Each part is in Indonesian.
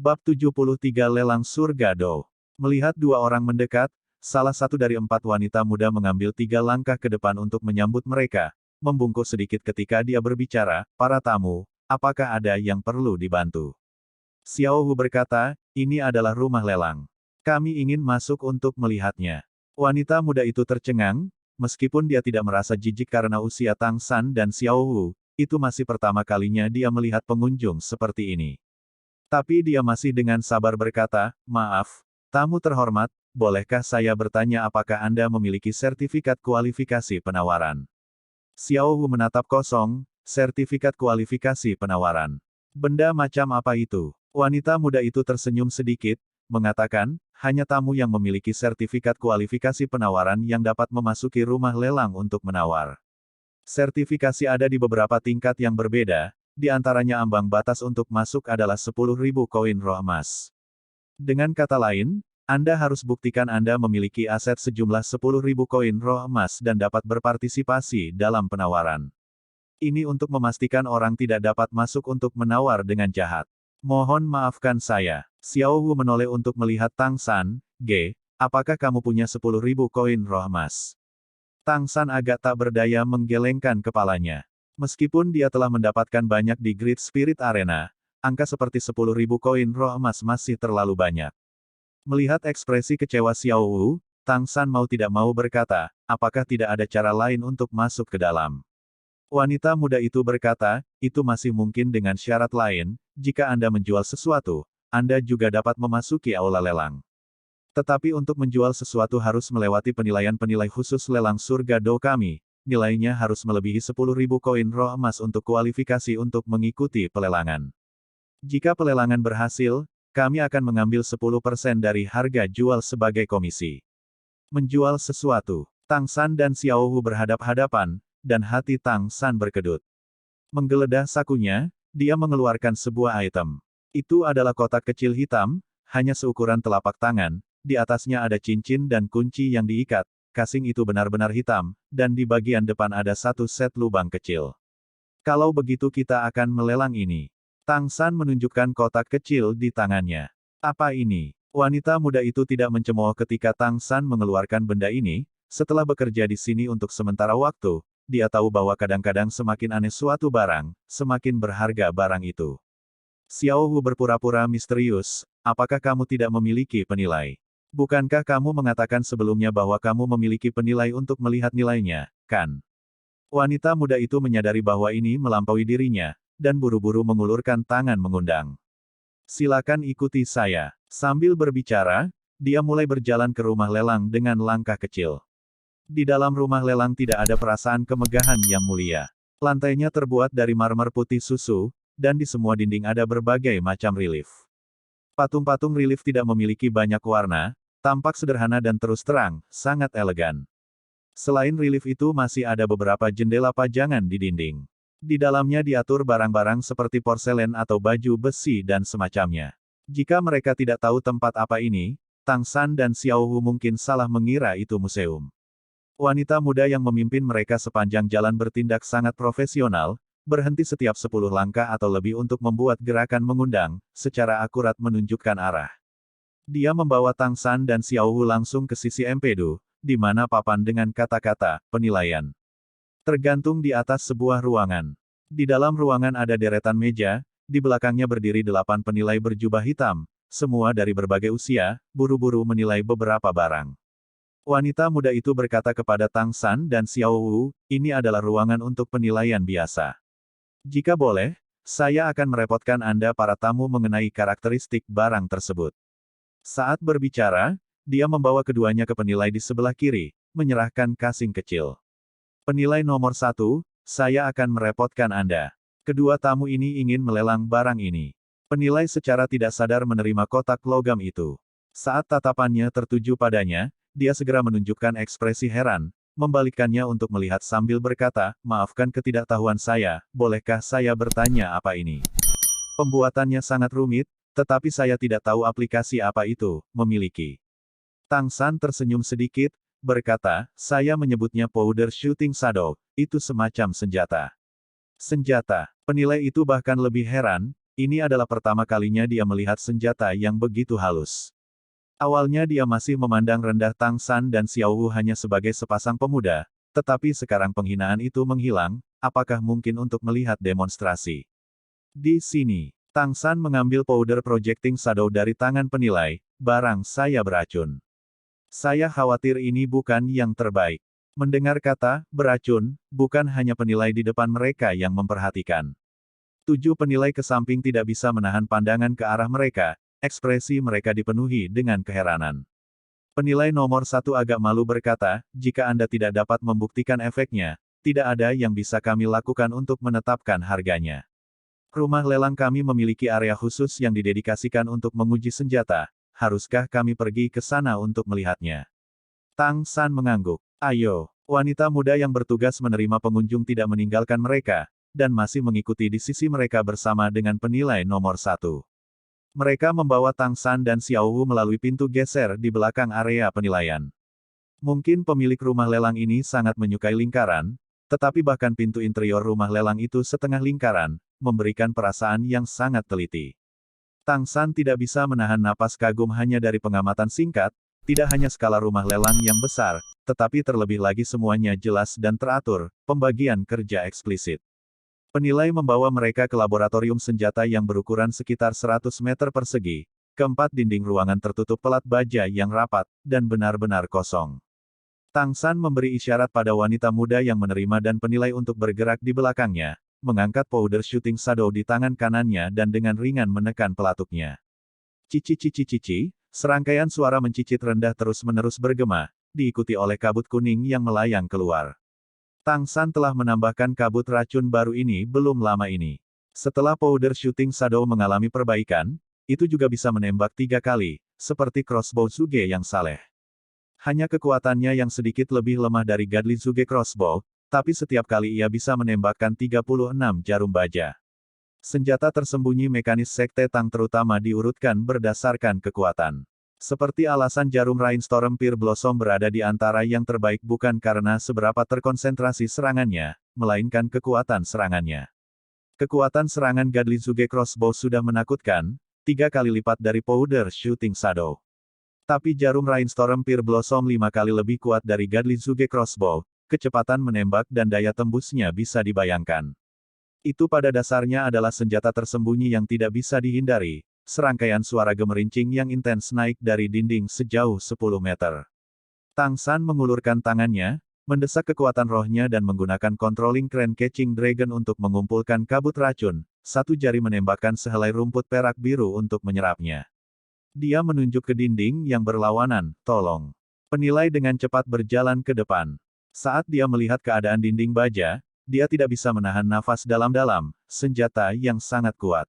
Bab 73 Lelang Surga Do. Melihat dua orang mendekat, salah satu dari empat wanita muda mengambil 3 langkah ke depan untuk menyambut mereka, membungkuk sedikit ketika dia berbicara, "Para tamu, apakah ada yang perlu dibantu?" Xiao Hu berkata, "Ini adalah rumah lelang. Kami ingin masuk untuk melihatnya." Wanita muda itu tercengang, meskipun dia tidak merasa jijik karena usia Tang San dan Xiao Hu, itu masih pertama kalinya dia melihat pengunjung seperti ini. Tapi dia masih dengan sabar berkata, "Maaf, tamu terhormat, bolehkah saya bertanya apakah Anda memiliki sertifikat kualifikasi penawaran?" Xiao Hu menatap kosong, sertifikat kualifikasi penawaran. Benda macam apa itu? Wanita muda itu tersenyum sedikit, mengatakan, hanya tamu yang memiliki sertifikat kualifikasi penawaran yang dapat memasuki rumah lelang untuk menawar. Sertifikasi ada di beberapa tingkat yang berbeda, di antaranya ambang batas untuk masuk adalah 10.000 koin roh emas. Dengan kata lain, Anda harus buktikan Anda memiliki aset sejumlah 10.000 koin roh emas dan dapat berpartisipasi dalam penawaran. Ini untuk memastikan orang tidak dapat masuk untuk menawar dengan jahat. Mohon maafkan saya. Xiao Hu menoleh untuk melihat Tang San. Apakah kamu punya 10.000 koin roh emas? Tang San agak tak berdaya menggelengkan kepalanya. Meskipun dia telah mendapatkan banyak di Great Spirit Arena, angka seperti 10.000 koin roh emas masih terlalu banyak. Melihat ekspresi kecewa Xiao Hu, Tang San mau tidak mau berkata, apakah tidak ada cara lain untuk masuk ke dalam? Wanita muda itu berkata, itu masih mungkin dengan syarat lain, jika Anda menjual sesuatu, Anda juga dapat memasuki aula lelang. Tetapi untuk menjual sesuatu harus melewati penilaian-penilai khusus lelang surga do kami, nilainya harus melebihi 10.000 koin roh emas untuk kualifikasi untuk mengikuti pelelangan. Jika pelelangan berhasil, kami akan mengambil 10% dari harga jual sebagai komisi. Menjual sesuatu. Tang San dan Xiao Hu berhadap-hadapan, dan hati Tang San berkedut. Menggeledah sakunya, dia mengeluarkan sebuah item. Itu adalah kotak kecil hitam, hanya seukuran telapak tangan, di atasnya ada cincin dan kunci yang diikat, kasing itu benar-benar hitam, dan di bagian depan ada satu set lubang kecil. Kalau begitu kita akan melelang ini. Tang San menunjukkan kotak kecil di tangannya. Apa ini? Wanita muda itu tidak mencemooh ketika Tang San mengeluarkan benda ini, setelah bekerja di sini untuk sementara waktu, dia tahu bahwa kadang-kadang semakin aneh suatu barang, semakin berharga barang itu. Xiao Hu berpura-pura misterius, apakah kamu tidak memiliki penilai? Bukankah kamu mengatakan sebelumnya bahwa kamu memiliki penilai untuk melihat nilainya, kan? Wanita muda itu menyadari bahwa ini melampaui dirinya, dan buru-buru mengulurkan tangan mengundang. Silakan ikuti saya. Sambil berbicara, dia mulai berjalan ke rumah lelang dengan langkah kecil. Di dalam rumah lelang tidak ada perasaan kemegahan yang mulia. Lantainya terbuat dari marmer putih susu, dan di semua dinding ada berbagai macam relief. Patung-patung relief tidak memiliki banyak warna, tampak sederhana dan terus terang, sangat elegan. Selain relief itu masih ada beberapa jendela pajangan di dinding. Di dalamnya diatur barang-barang seperti porselen atau baju besi dan semacamnya. Jika mereka tidak tahu tempat apa ini, Tang San dan Xiao Hu mungkin salah mengira itu museum. Wanita muda yang memimpin mereka sepanjang jalan bertindak sangat profesional, berhenti setiap 10 langkah atau lebih untuk membuat gerakan mengundang, secara akurat menunjukkan arah. Dia membawa Tang San dan Xiao Hu langsung ke sisi empedu, di mana papan dengan kata-kata, penilaian. Tergantung di atas sebuah ruangan. Di dalam ruangan ada deretan meja, di belakangnya berdiri 8 penilai berjubah hitam, semua dari berbagai usia, buru-buru menilai beberapa barang. Wanita muda itu berkata kepada Tang San dan Xiao Wu, ini adalah ruangan untuk penilaian biasa. Jika boleh, saya akan merepotkan Anda para tamu mengenai karakteristik barang tersebut. Saat berbicara, dia membawa keduanya ke penilai di sebelah kiri, menyerahkan kasing kecil. Penilai nomor 1, saya akan merepotkan Anda. Kedua tamu ini ingin melelang barang ini. Penilai secara tidak sadar menerima kotak logam itu. Saat tatapannya tertuju padanya, dia segera menunjukkan ekspresi heran, membalikkannya untuk melihat sambil berkata, maafkan ketidaktahuan saya, bolehkah saya bertanya apa ini? Pembuatannya sangat rumit, tetapi saya tidak tahu aplikasi apa itu, memiliki. Tang San tersenyum sedikit, berkata, saya menyebutnya powder shooting shadow, itu semacam senjata. Senjata. Penilai itu bahkan lebih heran, Ini adalah pertama kalinya dia melihat senjata yang begitu halus. Awalnya dia masih memandang rendah Tang San dan Xiao Wu hanya sebagai sepasang pemuda, tetapi sekarang penghinaan itu menghilang, apakah mungkin untuk melihat demonstrasi? Di sini, Tang San mengambil powder projecting shadow dari tangan penilai, barang saya beracun. Saya khawatir ini bukan yang terbaik. Mendengar kata, beracun, bukan hanya penilai di depan mereka yang memperhatikan. 7 penilai ke samping tidak bisa menahan pandangan ke arah mereka, ekspresi mereka dipenuhi dengan keheranan. Penilai nomor 1 agak malu berkata, jika Anda tidak dapat membuktikan efeknya, tidak ada yang bisa kami lakukan untuk menetapkan harganya. Rumah lelang kami memiliki area khusus yang didedikasikan untuk menguji senjata, haruskah kami pergi ke sana untuk melihatnya? Tang San mengangguk. Ayo, wanita muda yang bertugas menerima pengunjung tidak meninggalkan mereka, dan masih mengikuti di sisi mereka bersama dengan penilai nomor 1. Mereka membawa Tang San dan Xiao Wu melalui pintu geser di belakang area penilaian. Mungkin pemilik rumah lelang ini sangat menyukai lingkaran, tetapi bahkan pintu interior rumah lelang itu setengah lingkaran, memberikan perasaan yang sangat teliti. Tang San tidak bisa menahan napas kagum hanya dari pengamatan singkat, tidak hanya skala rumah lelang yang besar, tetapi terlebih lagi semuanya jelas dan teratur, pembagian kerja eksplisit. Penilai membawa mereka ke laboratorium senjata yang berukuran sekitar 100 meter persegi, keempat dinding ruangan tertutup pelat baja yang rapat, dan benar-benar kosong. Tang San memberi isyarat pada wanita muda yang menerima dan penilai untuk bergerak di belakangnya, mengangkat powder shooting shadow di tangan kanannya dan dengan ringan menekan pelatuknya. Cici-cici-cici, serangkaian suara mencicit rendah terus-menerus bergema, diikuti oleh kabut kuning yang melayang keluar. Tang San telah menambahkan kabut racun baru ini belum lama ini. Setelah powder shooting shadow mengalami perbaikan, itu juga bisa menembak 3 kali, seperti crossbow Zuge yang saleh. Hanya kekuatannya yang sedikit lebih lemah dari Godly Zuge crossbow, tapi setiap kali ia bisa menembakkan 36 jarum baja. Senjata tersembunyi mekanis Sekte Tang terutama diurutkan berdasarkan kekuatan. Seperti alasan jarum Rainstorm Pear Blossom berada di antara yang terbaik bukan karena seberapa terkonsentrasi serangannya, melainkan kekuatan serangannya. Kekuatan serangan Godly Zuge crossbow sudah menakutkan, 3 kali lipat dari powder shooting shadow. Tapi jarum Rainstorm Pear Blossom 5 kali lebih kuat dari Godly Zuge crossbow, kecepatan menembak dan daya tembusnya bisa dibayangkan. Itu pada dasarnya adalah senjata tersembunyi yang tidak bisa dihindari, serangkaian suara gemerincing yang intens naik dari dinding sejauh 10 meter. Tang San mengulurkan tangannya, mendesak kekuatan rohnya dan menggunakan Controlling Crane Catching Dragon untuk mengumpulkan kabut racun, satu jari menembakkan sehelai rumput perak biru untuk menyerapnya. Dia menunjuk ke dinding yang berlawanan, tolong. Penilai dengan cepat berjalan ke depan. Saat dia melihat keadaan dinding baja, dia tidak bisa menahan nafas dalam-dalam, senjata yang sangat kuat.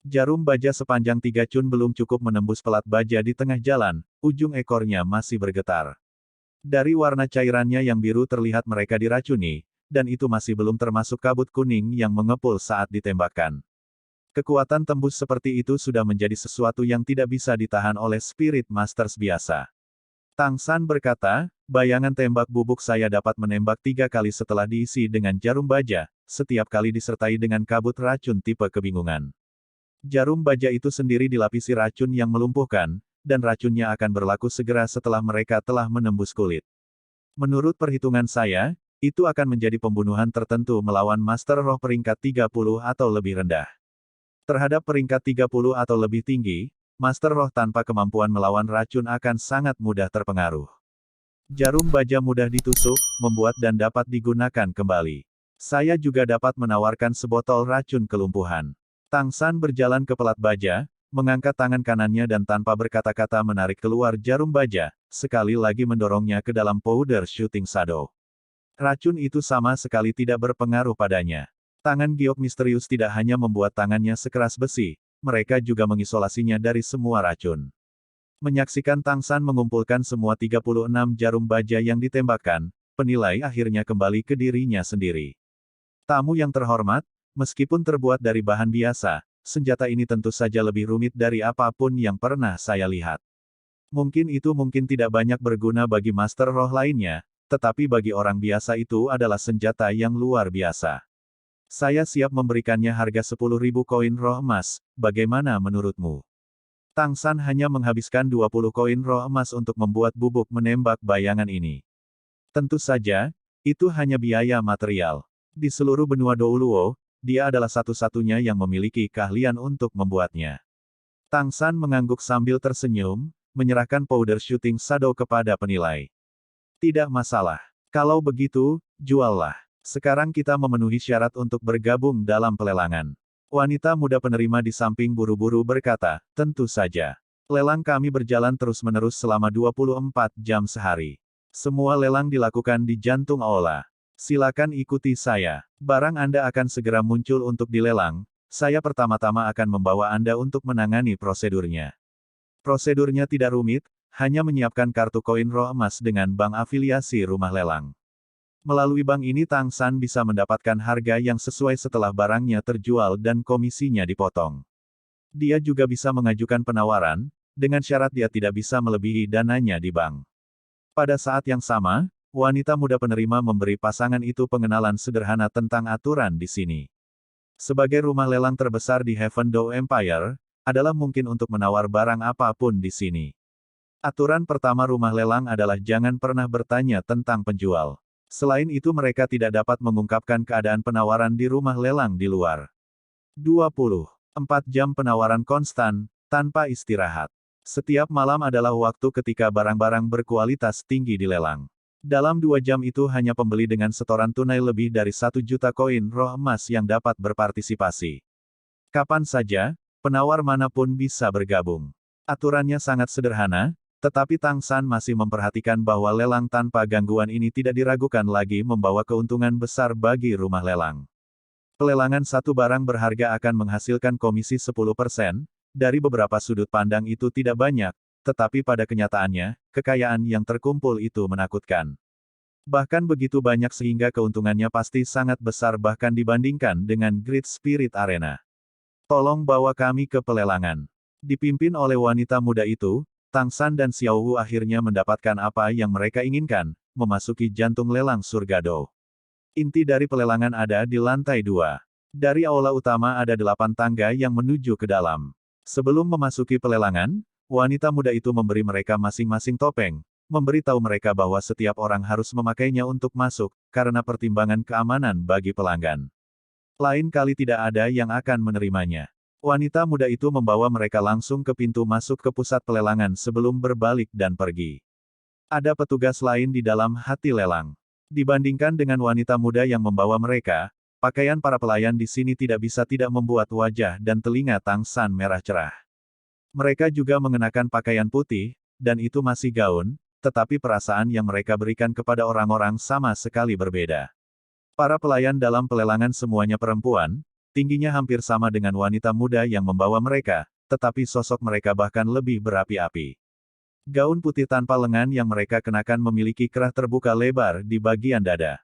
Jarum baja sepanjang 3 cun belum cukup menembus pelat baja di tengah jalan, ujung ekornya masih bergetar. Dari warna cairannya yang biru terlihat mereka diracuni, dan itu masih belum termasuk kabut kuning yang mengepul saat ditembakkan. Kekuatan tembus seperti itu sudah menjadi sesuatu yang tidak bisa ditahan oleh Spirit Masters biasa. Tang San berkata, bayangan tembak bubuk saya dapat menembak 3 kali setelah diisi dengan jarum baja, setiap kali disertai dengan kabut racun tipe kebingungan. Jarum baja itu sendiri dilapisi racun yang melumpuhkan, dan racunnya akan berlaku segera setelah mereka telah menembus kulit. Menurut perhitungan saya, itu akan menjadi pembunuhan tertentu melawan Master Roh peringkat 30 atau lebih rendah. Terhadap peringkat 30 atau lebih tinggi, Master Roh tanpa kemampuan melawan racun akan sangat mudah terpengaruh. Jarum baja mudah ditusuk, membuat dan dapat digunakan kembali. Saya juga dapat menawarkan sebotol racun kelumpuhan. Tang San berjalan ke pelat baja, mengangkat tangan kanannya dan tanpa berkata-kata menarik keluar jarum baja, sekali lagi mendorongnya ke dalam powder shooting shadow. Racun itu sama sekali tidak berpengaruh padanya. Tangan giok misterius tidak hanya membuat tangannya sekeras besi, mereka juga mengisolasinya dari semua racun. Menyaksikan Tang San mengumpulkan semua 36 jarum baja yang ditembakkan, penilai akhirnya kembali ke dirinya sendiri. Tamu yang terhormat, meskipun terbuat dari bahan biasa, senjata ini tentu saja lebih rumit dari apapun yang pernah saya lihat. Mungkin itu mungkin tidak banyak berguna bagi Master Roh lainnya, tetapi bagi orang biasa itu adalah senjata yang luar biasa. Saya siap memberikannya harga 10.000 koin roh emas, bagaimana menurutmu? Tang San hanya menghabiskan 20 koin roh emas untuk membuat bubuk menembak bayangan ini. Tentu saja, itu hanya biaya material. Di seluruh benua Douluo, dia adalah satu-satunya yang memiliki keahlian untuk membuatnya. Tang San mengangguk sambil tersenyum, menyerahkan powder shooting shadow kepada penilai. Tidak masalah. Kalau begitu, juallah. Sekarang kita memenuhi syarat untuk bergabung dalam pelelangan. Wanita muda penerima di samping buru-buru berkata, tentu saja. Lelang kami berjalan terus-menerus selama 24 jam sehari. Semua lelang dilakukan di jantung aula. Silakan ikuti saya. Barang Anda akan segera muncul untuk dilelang. Saya pertama-tama akan membawa Anda untuk menangani prosedurnya. Prosedurnya tidak rumit, hanya menyiapkan kartu koin roh emas dengan bank afiliasi rumah lelang. Melalui bank ini Tang San bisa mendapatkan harga yang sesuai setelah barangnya terjual dan komisinya dipotong. Dia juga bisa mengajukan penawaran, dengan syarat dia tidak bisa melebihi dananya di bank. Pada saat yang sama, wanita muda penerima memberi pasangan itu pengenalan sederhana tentang aturan di sini. Sebagai rumah lelang terbesar di Heaven Door Empire, adalah mungkin untuk menawar barang apapun di sini. Aturan pertama rumah lelang adalah jangan pernah bertanya tentang penjual. Selain itu mereka tidak dapat mengungkapkan keadaan penawaran di rumah lelang di luar. 24 jam penawaran konstan, tanpa istirahat. Setiap malam adalah waktu ketika barang-barang berkualitas tinggi dilelang. Dalam 2 jam itu hanya pembeli dengan setoran tunai lebih dari 1 juta koin roh emas yang dapat berpartisipasi. Kapan saja, penawar manapun bisa bergabung. Aturannya sangat sederhana, tetapi Tang San masih memperhatikan bahwa lelang tanpa gangguan ini tidak diragukan lagi membawa keuntungan besar bagi rumah lelang. Pelelangan satu barang berharga akan menghasilkan komisi 10%, dari beberapa sudut pandang itu tidak banyak, tetapi pada kenyataannya, kekayaan yang terkumpul itu menakutkan. Bahkan begitu banyak sehingga keuntungannya pasti sangat besar bahkan dibandingkan dengan Great Spirit Arena. Tolong bawa kami ke pelelangan. Dipimpin oleh wanita muda itu, Tang San dan Xiao Wu akhirnya mendapatkan apa yang mereka inginkan, memasuki jantung lelang surga Do. Inti dari pelelangan ada di lantai 2. Dari aula utama ada 8 tangga yang menuju ke dalam. Sebelum memasuki pelelangan, wanita muda itu memberi mereka masing-masing topeng, memberitahu mereka bahwa setiap orang harus memakainya untuk masuk, karena pertimbangan keamanan bagi pelanggan. Lain kali tidak ada yang akan menerimanya. Wanita muda itu membawa mereka langsung ke pintu masuk ke pusat pelelangan sebelum berbalik dan pergi. Ada petugas lain di dalam hati lelang. Dibandingkan dengan wanita muda yang membawa mereka, pakaian para pelayan di sini tidak bisa tidak membuat wajah dan telinga Tang San merah cerah. Mereka juga mengenakan pakaian putih, dan itu masih gaun, tetapi perasaan yang mereka berikan kepada orang-orang sama sekali berbeda. Para pelayan dalam pelelangan semuanya perempuan, tingginya hampir sama dengan wanita muda yang membawa mereka, tetapi sosok mereka bahkan lebih berapi-api. Gaun putih tanpa lengan yang mereka kenakan memiliki kerah terbuka lebar di bagian dada.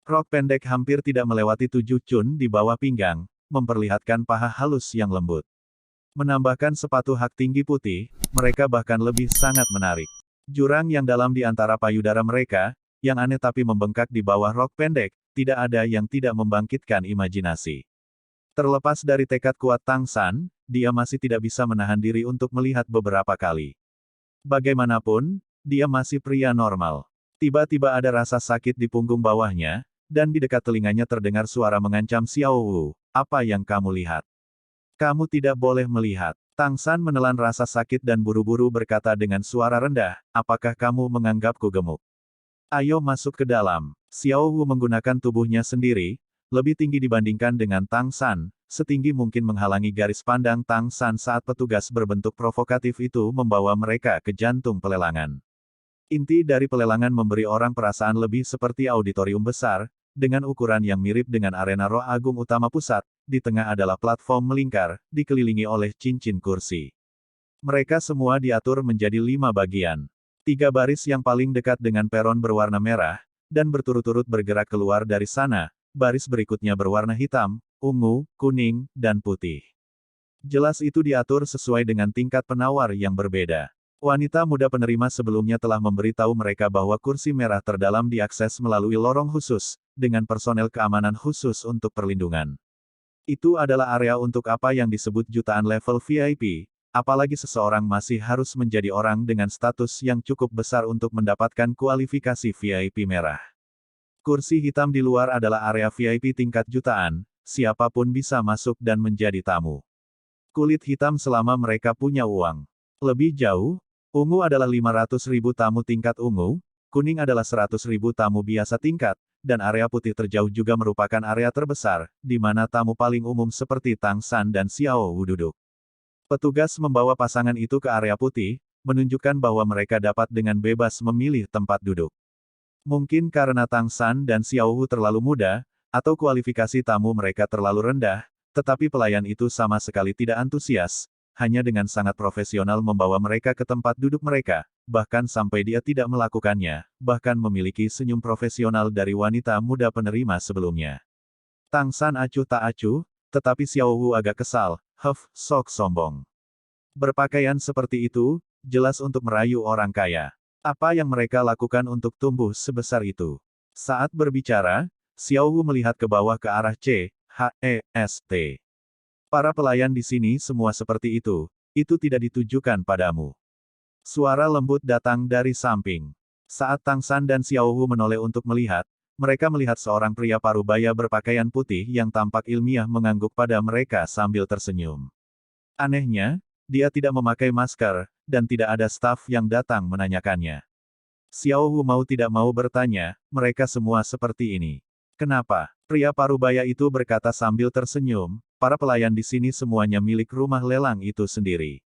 Rok pendek hampir tidak melewati 7 cun di bawah pinggang, memperlihatkan paha halus yang lembut. Menambahkan sepatu hak tinggi putih, mereka bahkan lebih sangat menarik. Jurang yang dalam di antara payudara mereka, yang aneh tapi membengkak di bawah rok pendek, tidak ada yang tidak membangkitkan imajinasi. Terlepas dari tekad kuat Tang San, dia masih tidak bisa menahan diri untuk melihat beberapa kali. Bagaimanapun, dia masih pria normal. Tiba-tiba ada rasa sakit di punggung bawahnya, dan di dekat telinganya terdengar suara mengancam Xiao Wu, apa yang kamu lihat? Kamu tidak boleh melihat. Tang San menelan rasa sakit dan buru-buru berkata dengan suara rendah, apakah kamu menganggapku gemuk? Ayo masuk ke dalam. Xiao Wu menggunakan tubuhnya sendiri, lebih tinggi dibandingkan dengan Tang San, setinggi mungkin menghalangi garis pandang Tang San saat petugas berbentuk provokatif itu membawa mereka ke jantung pelelangan. Inti dari pelelangan memberi orang perasaan lebih seperti auditorium besar, dengan ukuran yang mirip dengan arena roh agung utama pusat, di tengah adalah platform melingkar, dikelilingi oleh cincin kursi. Mereka semua diatur menjadi 5 bagian. 3 baris yang paling dekat dengan peron berwarna merah, dan berturut-turut bergerak keluar dari sana, baris berikutnya berwarna hitam, ungu, kuning, dan putih. Jelas itu diatur sesuai dengan tingkat penawar yang berbeda. Wanita muda penerima sebelumnya telah memberitahu mereka bahwa kursi merah terdalam diakses melalui lorong khusus, dengan personel keamanan khusus untuk perlindungan. Itu adalah area untuk apa yang disebut jutaan level VIP, apalagi seseorang masih harus menjadi orang dengan status yang cukup besar untuk mendapatkan kualifikasi VIP merah. Kursi hitam di luar adalah area VIP tingkat jutaan, siapapun bisa masuk dan menjadi tamu. Kulit hitam selama mereka punya uang. Lebih jauh, ungu adalah 500.000 tamu tingkat ungu, kuning adalah 100.000 tamu biasa tingkat, dan area putih terjauh juga merupakan area terbesar, di mana tamu paling umum seperti Tang San dan Xiao Wu duduk. Petugas membawa pasangan itu ke area putih, menunjukkan bahwa mereka dapat dengan bebas memilih tempat duduk. Mungkin karena Tang San dan Xiao Wu terlalu muda, atau kualifikasi tamu mereka terlalu rendah, tetapi pelayan itu sama sekali tidak antusias, hanya dengan sangat profesional membawa mereka ke tempat duduk mereka, bahkan sampai dia tidak melakukannya, bahkan memiliki senyum profesional dari wanita muda penerima sebelumnya. Tang San acuh tak acuh, tetapi Xiao Wu agak kesal, sok sombong. Berpakaian seperti itu, jelas untuk merayu orang kaya. Apa yang mereka lakukan untuk tumbuh sebesar itu? Saat berbicara, Xiao Wu melihat ke bawah ke arah CHEST. Para pelayan di sini semua seperti itu tidak ditujukan padamu. Suara lembut datang dari samping. Saat Tang San dan Xiao Wu menoleh untuk melihat, mereka melihat seorang pria parubaya berpakaian putih yang tampak ilmiah mengangguk pada mereka sambil tersenyum. Anehnya, dia tidak memakai masker, dan tidak ada staf yang datang menanyakannya. Xiao Wu mau tidak mau bertanya, mereka semua seperti ini. Kenapa? Pria parubaya itu berkata sambil tersenyum, para pelayan di sini semuanya milik rumah lelang itu sendiri.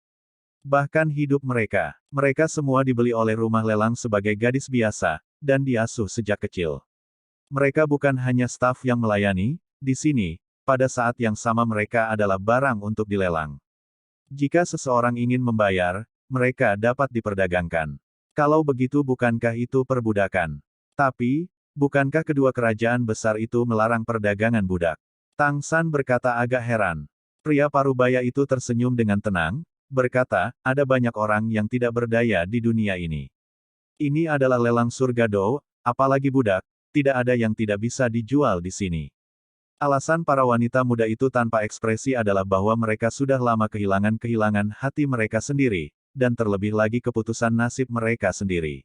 Bahkan hidup mereka semua dibeli oleh rumah lelang sebagai gadis biasa, dan diasuh sejak kecil. Mereka bukan hanya staf yang melayani, di sini, pada saat yang sama mereka adalah barang untuk dilelang. Jika seseorang ingin membayar, mereka dapat diperdagangkan. Kalau begitu bukankah itu perbudakan? Tapi, bukankah kedua kerajaan besar itu melarang perdagangan budak? Tang San berkata agak heran. Pria parubaya itu tersenyum dengan tenang, berkata, ada banyak orang yang tidak berdaya di dunia ini. Ini adalah lelang surga Do, apalagi budak, tidak ada yang tidak bisa dijual di sini. Alasan para wanita muda itu tanpa ekspresi adalah bahwa mereka sudah lama kehilangan hati mereka sendiri, dan terlebih lagi keputusan nasib mereka sendiri.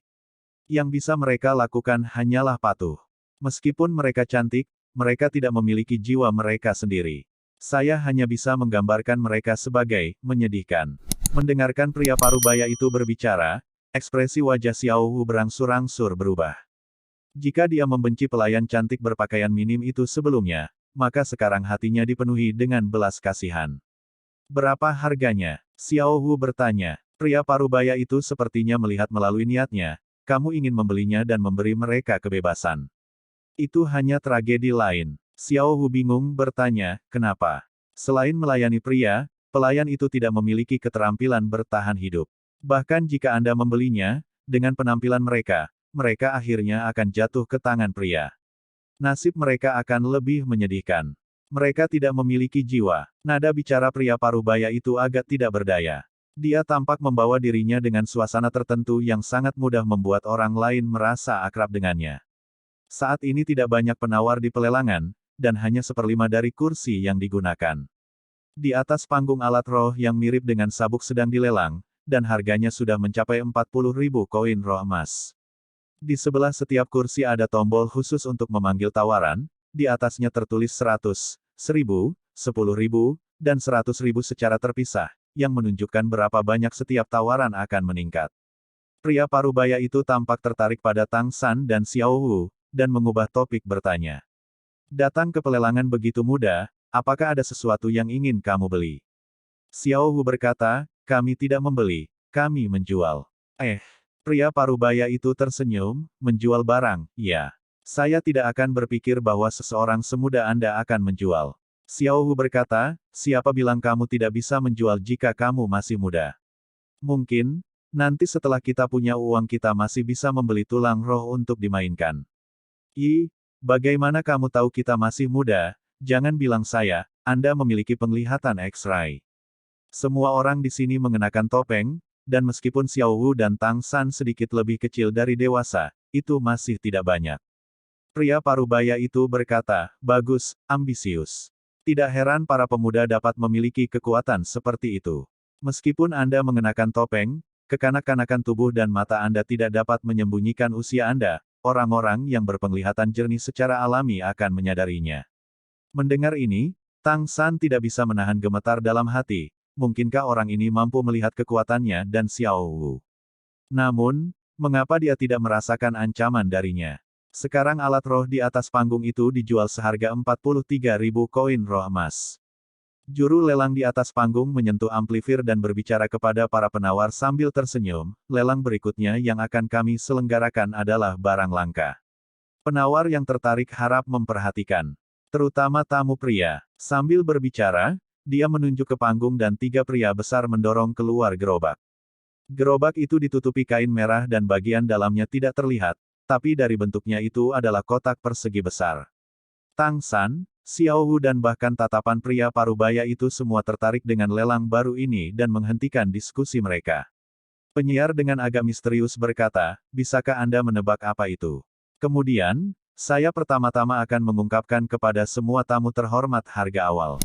Yang bisa mereka lakukan hanyalah patuh. Meskipun mereka cantik, mereka tidak memiliki jiwa mereka sendiri. Saya hanya bisa menggambarkan mereka sebagai menyedihkan. Mendengarkan pria parubaya itu berbicara, ekspresi wajah Xiao Wu berangsur-angsur berubah. Jika dia membenci pelayan cantik berpakaian minim itu sebelumnya, maka sekarang hatinya dipenuhi dengan belas kasihan. Berapa harganya? Xiao Wu bertanya. Pria parubaya itu sepertinya melihat melalui niatnya, kamu ingin membelinya dan memberi mereka kebebasan. Itu hanya tragedi lain. Xiao Wu bingung bertanya, kenapa? Selain melayani pria, pelayan itu tidak memiliki keterampilan bertahan hidup. Bahkan jika Anda membelinya, dengan penampilan mereka akhirnya akan jatuh ke tangan pria. Nasib mereka akan lebih menyedihkan. Mereka tidak memiliki jiwa. Nada bicara pria parubaya itu agak tidak berdaya. Dia tampak membawa dirinya dengan suasana tertentu yang sangat mudah membuat orang lain merasa akrab dengannya. Saat ini tidak banyak penawar di pelelangan, dan hanya 1/5 dari kursi yang digunakan. Di atas panggung alat roh yang mirip dengan sabuk sedang dilelang, dan harganya sudah mencapai 40.000 koin roh emas. Di sebelah setiap kursi ada tombol khusus untuk memanggil tawaran, di atasnya tertulis 100, 1000, 10.000, dan 100.000 secara terpisah, yang menunjukkan berapa banyak setiap tawaran akan meningkat. Pria parubaya itu tampak tertarik pada Tang San dan Xiao Wu, dan mengubah topik bertanya. Datang ke pelelangan begitu mudah, apakah ada sesuatu yang ingin kamu beli? Xiao Wu berkata, kami tidak membeli, kami menjual. Pria parubaya itu tersenyum, menjual barang, ya. Saya tidak akan berpikir bahwa seseorang semuda Anda akan menjual. Xiao Wu berkata, siapa bilang kamu tidak bisa menjual jika kamu masih muda? Mungkin, nanti setelah kita punya uang kita masih bisa membeli tulang roh untuk dimainkan. Bagaimana kamu tahu kita masih muda? Jangan bilang saya, Anda memiliki penglihatan X-ray. Semua orang di sini mengenakan topeng, dan meskipun Xiao Wu dan Tang San sedikit lebih kecil dari dewasa, itu masih tidak banyak. Pria parubaya itu berkata, bagus, ambisius. Tidak heran para pemuda dapat memiliki kekuatan seperti itu. Meskipun Anda mengenakan topeng, kekanak-kanakan tubuh dan mata Anda tidak dapat menyembunyikan usia Anda, orang-orang yang berpenglihatan jernih secara alami akan menyadarinya. Mendengar ini, Tang San tidak bisa menahan gemetar dalam hati, mungkinkah orang ini mampu melihat kekuatannya dan Xiao Wu? Namun, mengapa dia tidak merasakan ancaman darinya? Sekarang alat roh di atas panggung itu dijual seharga 43.000 koin roh emas. Juru lelang di atas panggung menyentuh amplifir dan berbicara kepada para penawar sambil tersenyum, lelang berikutnya yang akan kami selenggarakan adalah barang langka. Penawar yang tertarik harap memperhatikan. Terutama tamu pria. Sambil berbicara, dia menunjuk ke panggung dan 3 pria besar mendorong keluar gerobak. Gerobak itu ditutupi kain merah dan bagian dalamnya tidak terlihat, tapi dari bentuknya itu adalah kotak persegi besar. Tang San, Xiao Wu dan bahkan tatapan pria parubaya itu semua tertarik dengan lelang baru ini dan menghentikan diskusi mereka. Penyiar dengan agak misterius berkata, bisakah Anda menebak apa itu? Kemudian, saya pertama-tama akan mengungkapkan kepada semua tamu terhormat harga awal.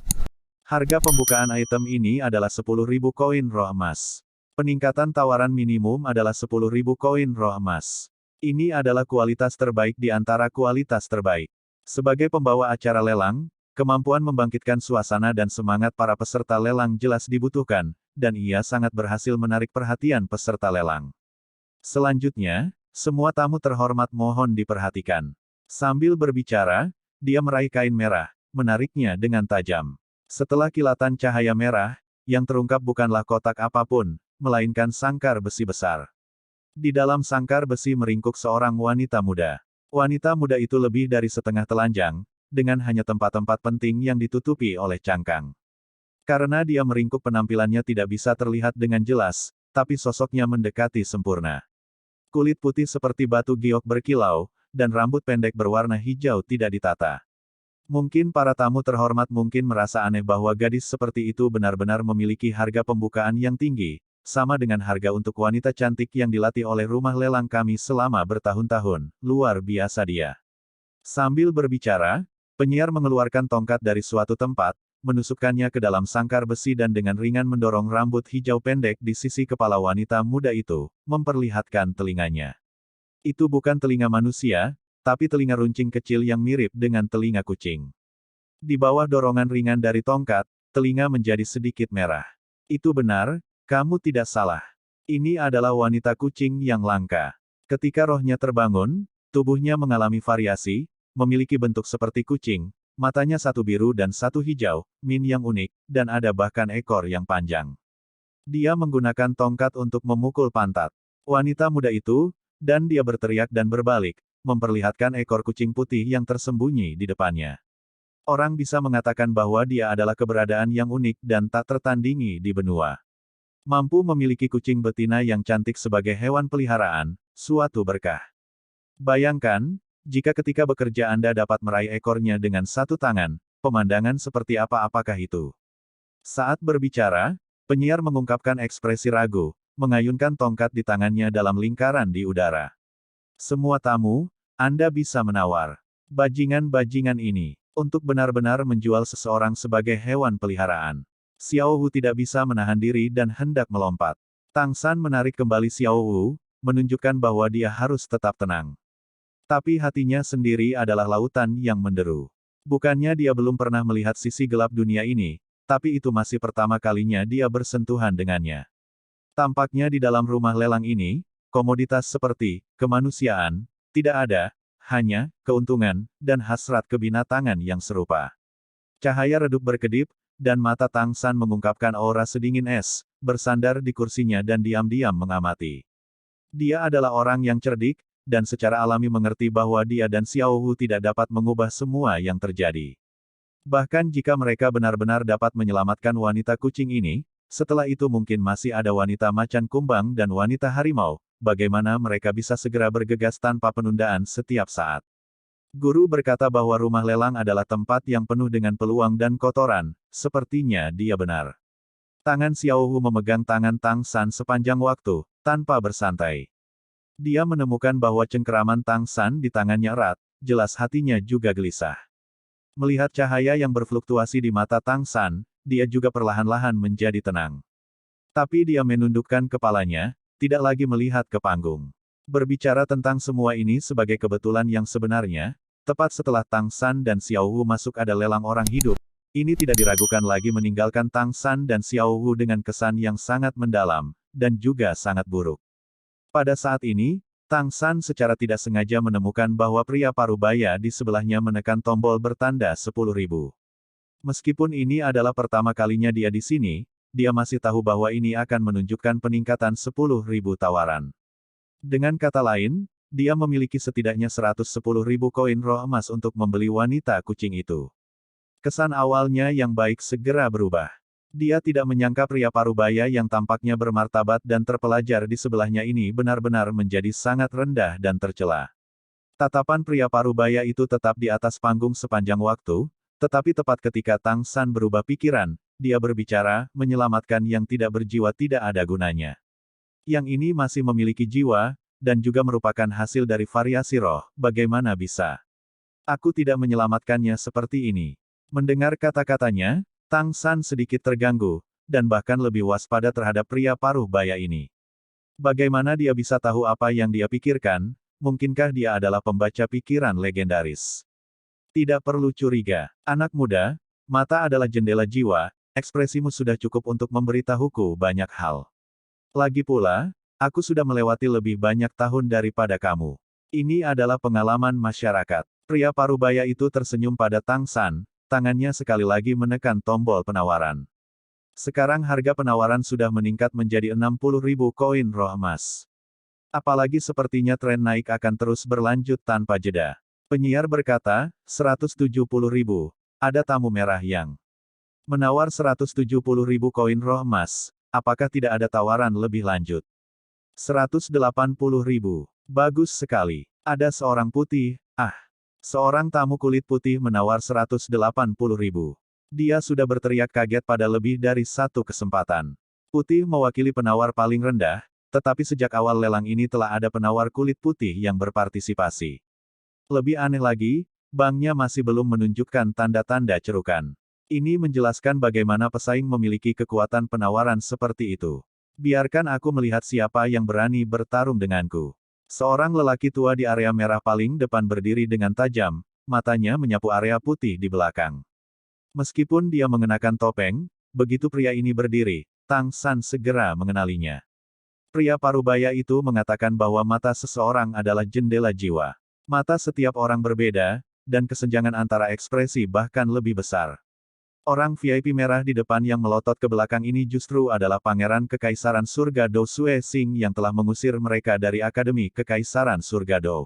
Harga pembukaan item ini adalah 10.000 koin roh emas. Peningkatan tawaran minimum adalah 10.000 koin roh emas. Ini adalah kualitas terbaik di antara kualitas terbaik. Sebagai pembawa acara lelang, kemampuan membangkitkan suasana dan semangat para peserta lelang jelas dibutuhkan, dan ia sangat berhasil menarik perhatian peserta lelang. Selanjutnya, semua tamu terhormat mohon diperhatikan. Sambil berbicara, dia meraih kain merah, menariknya dengan tajam. Setelah kilatan cahaya merah, yang terungkap bukanlah kotak apapun, melainkan sangkar besi besar. Di dalam sangkar besi meringkuk seorang wanita muda. Wanita muda itu lebih dari setengah telanjang, dengan hanya tempat-tempat penting yang ditutupi oleh cangkang. Karena dia meringkuk penampilannya tidak bisa terlihat dengan jelas, tapi sosoknya mendekati sempurna. Kulit putih seperti batu giok berkilau, dan rambut pendek berwarna hijau tidak ditata. Mungkin para tamu terhormat mungkin merasa aneh bahwa gadis seperti itu benar-benar memiliki harga pembukaan yang tinggi, sama dengan harga untuk wanita cantik yang dilatih oleh rumah lelang kami selama bertahun-tahun. Luar biasa dia. Sambil berbicara, penyiar mengeluarkan tongkat dari suatu tempat, menusukkannya ke dalam sangkar besi dan dengan ringan mendorong rambut hijau pendek di sisi kepala wanita muda itu, memperlihatkan telinganya. Itu bukan telinga manusia, tapi telinga runcing kecil yang mirip dengan telinga kucing. Di bawah dorongan ringan dari tongkat, telinga menjadi sedikit merah. Itu benar. Kamu tidak salah. Ini adalah wanita kucing yang langka. Ketika rohnya terbangun, tubuhnya mengalami variasi, memiliki bentuk seperti kucing, matanya satu biru dan satu hijau, min yang unik, dan ada bahkan ekor yang panjang. Dia menggunakan tongkat untuk memukul pantat wanita muda itu, dan dia berteriak dan berbalik, memperlihatkan ekor kucing putih yang tersembunyi di depannya. Orang bisa mengatakan bahwa dia adalah keberadaan yang unik dan tak tertandingi di benua. Mampu memiliki kucing betina yang cantik sebagai hewan peliharaan, suatu berkah. Bayangkan, jika ketika bekerja Anda dapat meraih ekornya dengan satu tangan, pemandangan seperti apakah itu? Saat berbicara, penyiar mengungkapkan ekspresi ragu, mengayunkan tongkat di tangannya dalam lingkaran di udara. Semua tamu, Anda bisa menawar bajingan-bajingan ini, untuk benar-benar menjual seseorang sebagai hewan peliharaan. Xiao Wu tidak bisa menahan diri dan hendak melompat. Tang San menarik kembali Xiao Wu, menunjukkan bahwa dia harus tetap tenang. Tapi hatinya sendiri adalah lautan yang menderu. Bukannya dia belum pernah melihat sisi gelap dunia ini, tapi itu masih pertama kalinya dia bersentuhan dengannya. Tampaknya di dalam rumah lelang ini, komoditas seperti kemanusiaan tidak ada, hanya keuntungan dan hasrat kebinatangan yang serupa. Cahaya redup berkedip, dan mata Tang San mengungkapkan aura sedingin es, bersandar di kursinya dan diam-diam mengamati. Dia adalah orang yang cerdik, dan secara alami mengerti bahwa dia dan Xiao Wu tidak dapat mengubah semua yang terjadi. Bahkan jika mereka benar-benar dapat menyelamatkan wanita kucing ini, setelah itu mungkin masih ada wanita macan kumbang dan wanita harimau, bagaimana mereka bisa segera bergegas tanpa penundaan setiap saat. Guru berkata bahwa rumah lelang adalah tempat yang penuh dengan peluang dan kotoran, sepertinya dia benar. Tangan Xiao Wu memegang tangan Tang San sepanjang waktu, tanpa bersantai. Dia menemukan bahwa cengkeraman Tang San di tangannya erat, jelas hatinya juga gelisah. Melihat cahaya yang berfluktuasi di mata Tang San, dia juga perlahan-lahan menjadi tenang. Tapi dia menundukkan kepalanya, tidak lagi melihat ke panggung. Berbicara tentang semua ini sebagai kebetulan yang sebenarnya, tepat setelah Tang San dan Xiao Wu masuk ada lelang orang hidup, ini tidak diragukan lagi meninggalkan Tang San dan Xiao Wu dengan kesan yang sangat mendalam, dan juga sangat buruk. Pada saat ini, Tang San secara tidak sengaja menemukan bahwa pria parubaya di sebelahnya menekan tombol bertanda 10.000. Meskipun ini adalah pertama kalinya dia di sini, dia masih tahu bahwa ini akan menunjukkan peningkatan 10.000 tawaran. Dengan kata lain, dia memiliki setidaknya 110.000 koin roh emas untuk membeli wanita kucing itu. Kesan awalnya yang baik segera berubah. Dia tidak menyangka pria parubaya yang tampaknya bermartabat dan terpelajar di sebelahnya ini benar-benar menjadi sangat rendah dan tercela. Tatapan pria parubaya itu tetap di atas panggung sepanjang waktu, tetapi tepat ketika Tang San berubah pikiran, dia berbicara, menyelamatkan yang tidak berjiwa tidak ada gunanya. Yang ini masih memiliki jiwa, dan juga merupakan hasil dari variasi roh, bagaimana bisa? Aku tidak menyelamatkannya seperti ini. Mendengar kata-katanya, Tang San sedikit terganggu, dan bahkan lebih waspada terhadap pria paruh baya ini. Bagaimana dia bisa tahu apa yang dia pikirkan? Mungkinkah dia adalah pembaca pikiran legendaris? Tidak perlu curiga, anak muda, mata adalah jendela jiwa, ekspresimu sudah cukup untuk memberitahuku banyak hal. Lagi pula, aku sudah melewati lebih banyak tahun daripada kamu. Ini adalah pengalaman masyarakat. Pria parubaya itu tersenyum pada Tang San, tangannya sekali lagi menekan tombol penawaran. Sekarang harga penawaran sudah meningkat menjadi 60.000 koin roh emas. Apalagi sepertinya tren naik akan terus berlanjut tanpa jeda. Penyiar berkata, 170.000. Ada tamu merah yang menawar 170.000 koin roh emas. Apakah tidak ada tawaran lebih lanjut? 180.000. Bagus sekali. Ada seorang putih, seorang tamu kulit putih menawar 180.000. Dia sudah berteriak kaget pada lebih dari satu kesempatan. Putih mewakili penawar paling rendah, tetapi sejak awal lelang ini telah ada penawar kulit putih yang berpartisipasi. Lebih aneh lagi, banknya masih belum menunjukkan tanda-tanda cerukan. Ini menjelaskan bagaimana pesaing memiliki kekuatan penawaran seperti itu. Biarkan aku melihat siapa yang berani bertarung denganku. Seorang lelaki tua di area merah paling depan berdiri dengan tajam, matanya menyapu area putih di belakang. Meskipun dia mengenakan topeng, begitu pria ini berdiri, Tang San segera mengenalinya. Pria parubaya itu mengatakan bahwa mata seseorang adalah jendela jiwa. Mata setiap orang berbeda, dan kesenjangan antara ekspresi bahkan lebih besar. Orang VIP merah di depan yang melotot ke belakang ini justru adalah Pangeran Kekaisaran Surga Do Sue Sing yang telah mengusir mereka dari Akademi Kekaisaran Surga Do.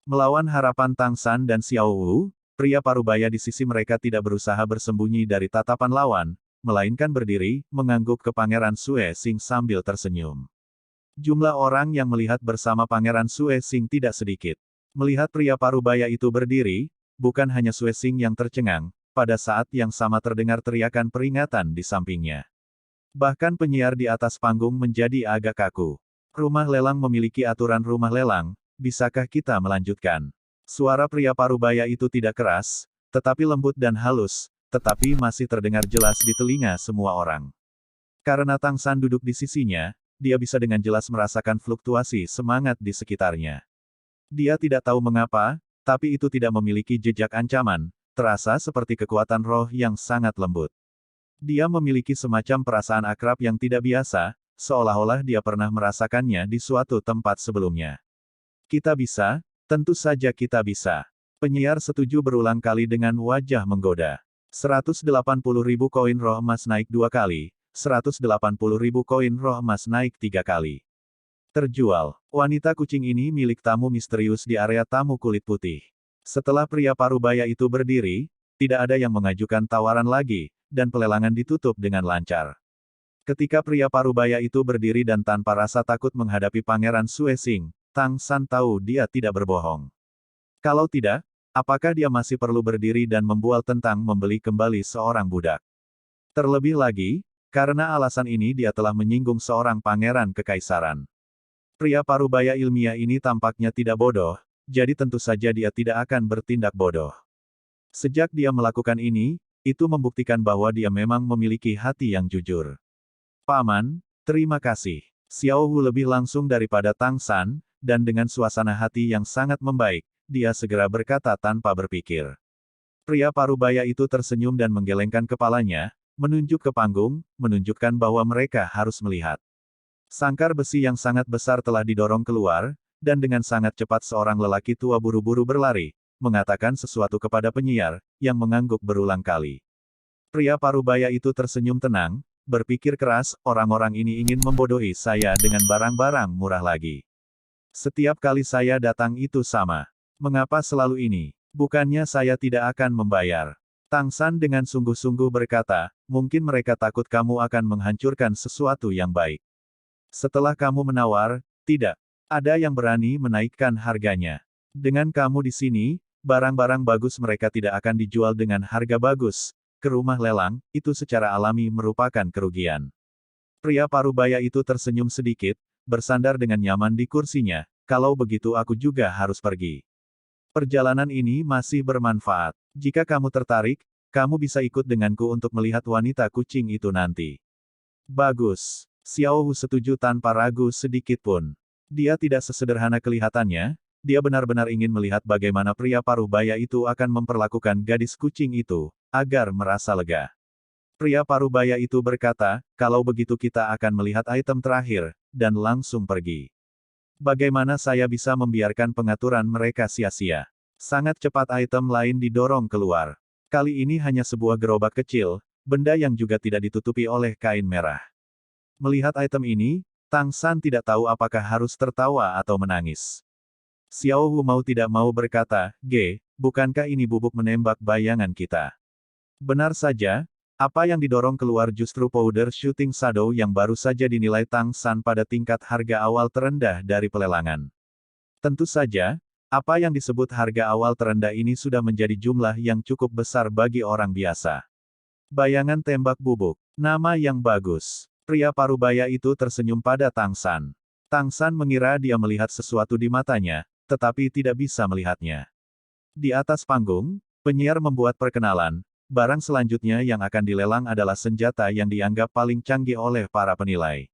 Melawan harapan Tang San dan Xiao Wu, pria parubaya di sisi mereka tidak berusaha bersembunyi dari tatapan lawan, melainkan berdiri, mengangguk ke Pangeran Sue Sing sambil tersenyum. Jumlah orang yang melihat bersama Pangeran Sue Sing tidak sedikit. Melihat pria parubaya itu berdiri, bukan hanya Sue Sing yang tercengang, pada saat yang sama terdengar teriakan peringatan di sampingnya. Bahkan penyiar di atas panggung menjadi agak kaku. Rumah lelang memiliki aturan rumah lelang, bisakah kita melanjutkan? Suara pria parubaya itu tidak keras, tetapi lembut dan halus, tetapi masih terdengar jelas di telinga semua orang. Karena Tang San duduk di sisinya, dia bisa dengan jelas merasakan fluktuasi semangat di sekitarnya. Dia tidak tahu mengapa, tapi itu tidak memiliki jejak ancaman, terasa seperti kekuatan roh yang sangat lembut. Dia memiliki semacam perasaan akrab yang tidak biasa, seolah-olah dia pernah merasakannya di suatu tempat sebelumnya. Kita bisa, tentu saja kita bisa. Penyiar setuju berulang kali dengan wajah menggoda. 180.000 koin roh emas naik 2 kali, 180.000 koin roh emas naik 3 kali. Terjual. Wanita kucing ini milik tamu misterius di area tamu kulit putih. Setelah pria parubaya itu berdiri, tidak ada yang mengajukan tawaran lagi, dan pelelangan ditutup dengan lancar. Ketika pria parubaya itu berdiri dan tanpa rasa takut menghadapi Pangeran Sue Sing, Tang San tahu dia tidak berbohong. Kalau tidak, apakah dia masih perlu berdiri dan membual tentang membeli kembali seorang budak? Terlebih lagi, karena alasan ini dia telah menyinggung seorang pangeran kekaisaran. Pria parubaya ilmiah ini tampaknya tidak bodoh, jadi tentu saja dia tidak akan bertindak bodoh. Sejak dia melakukan ini, itu membuktikan bahwa dia memang memiliki hati yang jujur. Paman, terima kasih. Xiao Wu lebih langsung daripada Tang San, dan dengan suasana hati yang sangat membaik, dia segera berkata tanpa berpikir. Pria parubaya itu tersenyum dan menggelengkan kepalanya, menunjuk ke panggung, menunjukkan bahwa mereka harus melihat. Sangkar besi yang sangat besar telah didorong keluar, dan dengan sangat cepat seorang lelaki tua buru-buru berlari, mengatakan sesuatu kepada penyiar, yang mengangguk berulang kali. Pria parubaya itu tersenyum tenang, berpikir keras, orang-orang ini ingin membodohi saya dengan barang-barang murah lagi. Setiap kali saya datang itu sama. Mengapa selalu ini? Bukannya saya tidak akan membayar. Tang San dengan sungguh-sungguh berkata, mungkin mereka takut kamu akan menghancurkan sesuatu yang baik. Setelah kamu menawar, tidak ada yang berani menaikkan harganya. Dengan kamu di sini, barang-barang bagus mereka tidak akan dijual dengan harga bagus. Ke rumah lelang, itu secara alami merupakan kerugian. Pria parubaya itu tersenyum sedikit, bersandar dengan nyaman di kursinya, kalau begitu aku juga harus pergi. Perjalanan ini masih bermanfaat. Jika kamu tertarik, kamu bisa ikut denganku untuk melihat wanita kucing itu nanti. Bagus. Xiao Wu setuju tanpa ragu sedikit pun. Dia tidak sesederhana kelihatannya, dia benar-benar ingin melihat bagaimana pria parubaya itu akan memperlakukan gadis kucing itu, agar merasa lega. Pria parubaya itu berkata, kalau begitu kita akan melihat item terakhir, dan langsung pergi. Bagaimana saya bisa membiarkan pengaturan mereka sia-sia? Sangat cepat item lain didorong keluar. Kali ini hanya sebuah gerobak kecil, benda yang juga tidak ditutupi oleh kain merah. Melihat item ini, Tang San tidak tahu apakah harus tertawa atau menangis. Xiao Wu mau tidak mau berkata, bukankah ini bubuk menembak bayangan kita? Benar saja, apa yang didorong keluar justru powder shooting shadow yang baru saja dinilai Tang San pada tingkat harga awal terendah dari pelelangan. Tentu saja, apa yang disebut harga awal terendah ini sudah menjadi jumlah yang cukup besar bagi orang biasa. Bayangan tembak bubuk, nama yang bagus. Pria parubaya itu tersenyum pada Tang San. Tang San mengira dia melihat sesuatu di matanya, tetapi tidak bisa melihatnya. Di atas panggung, penyiar membuat perkenalan. Barang selanjutnya yang akan dilelang adalah senjata yang dianggap paling canggih oleh para penilai.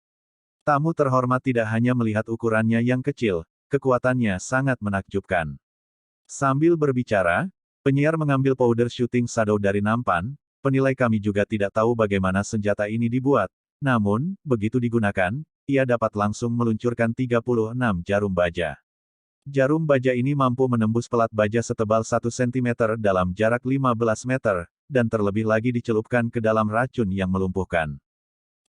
Tamu terhormat tidak hanya melihat ukurannya yang kecil, kekuatannya sangat menakjubkan. Sambil berbicara, penyiar mengambil powder shooting shadow dari nampan, penilai kami juga tidak tahu bagaimana senjata ini dibuat, namun, begitu digunakan, ia dapat langsung meluncurkan 36 jarum baja. Jarum baja ini mampu menembus pelat baja setebal 1 cm dalam jarak 15 meter, dan terlebih lagi dicelupkan ke dalam racun yang melumpuhkan.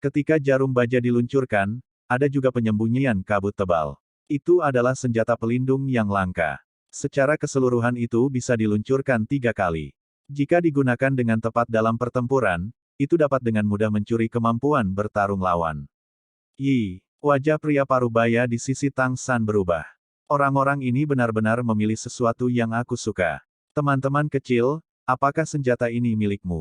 Ketika jarum baja diluncurkan, ada juga penyembunyian kabut tebal. Itu adalah senjata pelindung yang langka. Secara keseluruhan itu bisa diluncurkan 3 kali. Jika digunakan dengan tepat dalam pertempuran, itu dapat dengan mudah mencuri kemampuan bertarung lawan. Wajah pria parubaya di sisi Tang San berubah. Orang-orang ini benar-benar memilih sesuatu yang aku suka. Teman-teman kecil, apakah senjata ini milikmu?